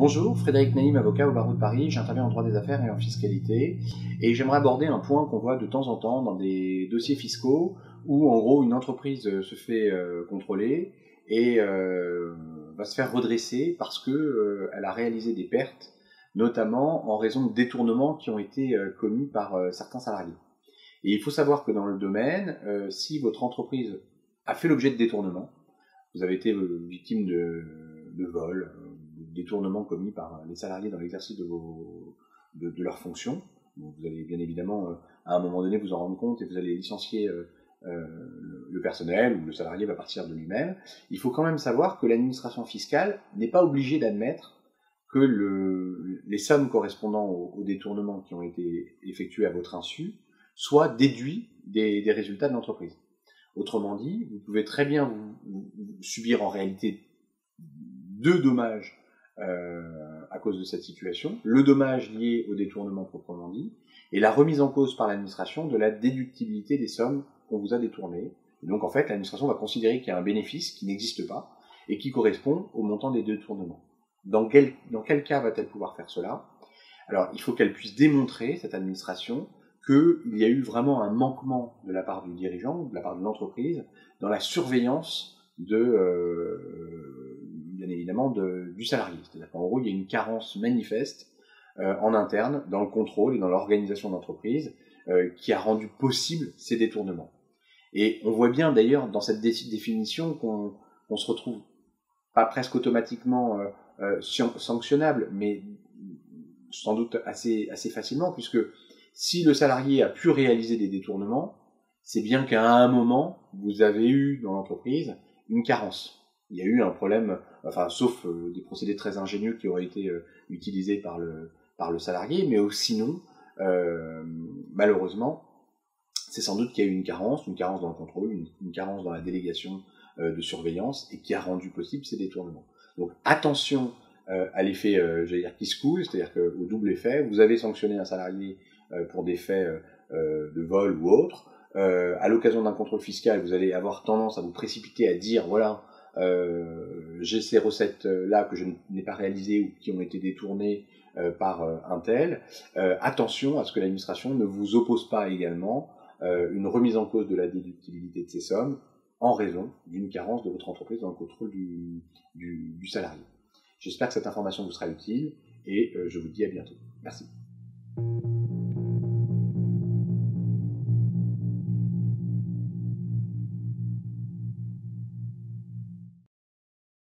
Bonjour, Frédéric Naïm, avocat au barreau de Paris, j'interviens en droit des affaires et en fiscalité, et j'aimerais aborder un point qu'on voit de temps en temps dans des dossiers fiscaux où en gros une entreprise se fait contrôler et va se faire redresser parce que elle a réalisé des pertes, notamment en raison de détournements qui ont été commis par certains salariés. Et il faut savoir que dans le domaine, si votre entreprise a fait l'objet de détournements, vous avez été victime de vol, de détournements commis par les salariés dans l'exercice de leurs fonctions. Donc vous allez bien évidemment, à un moment donné, vous en rendre compte et vous allez licencier le personnel ou le salarié va partir de lui-même. Il faut quand même savoir que l'administration fiscale n'est pas obligée d'admettre que les sommes correspondant aux détournements qui ont été effectués à votre insu soient déduits des résultats de l'entreprise. Autrement dit, vous pouvez très bien vous subir en réalité deux dommages à cause de cette situation. Le dommage lié au détournement proprement dit, et la remise en cause par l'administration de la déductibilité des sommes qu'on vous a détournées. Et donc en fait, l'administration va considérer qu'il y a un bénéfice qui n'existe pas et qui correspond au montant des détournements. Dans quel cas va-t-elle pouvoir faire cela? Alors, il faut qu'elle puisse démontrer, cette administration, qu'il y a eu vraiment un manquement de la part du dirigeant, de la part de l'entreprise, dans la surveillance bien évidemment, du salarié. C'est-à-dire qu'en gros, il y a une carence manifeste en interne, dans le contrôle et dans l'organisation de l'entreprise, qui a rendu possible ces détournements. Et on voit bien d'ailleurs dans cette définition qu'on se retrouve pas presque automatiquement sanctionnable, mais sans doute assez facilement, puisque si le salarié a pu réaliser des détournements, c'est bien qu'à un moment, vous avez eu dans l'entreprise une carence. Il y a eu un problème, enfin, sauf des procédés très ingénieux qui auraient été utilisés par le salarié, mais sinon, malheureusement, c'est sans doute qu'il y a eu une carence dans le contrôle, une carence dans la délégation de surveillance, et qui a rendu possible ces détournements. Donc attention à l'effet, j'allais dire, qui se coule, c'est-à-dire qu'au double effet, vous avez sanctionné un salarié pour des faits de vol ou autre. À l'occasion d'un contrôle fiscal, vous allez avoir tendance à vous précipiter à dire, voilà, j'ai ces recettes-là que je n'ai pas réalisées ou qui ont été détournées par un tel. Attention à ce que l'administration ne vous oppose pas également une remise en cause de la déductibilité de ces sommes en raison d'une carence de votre entreprise dans le contrôle du salarié. J'espère que cette information vous sera utile et je vous dis à bientôt. Merci.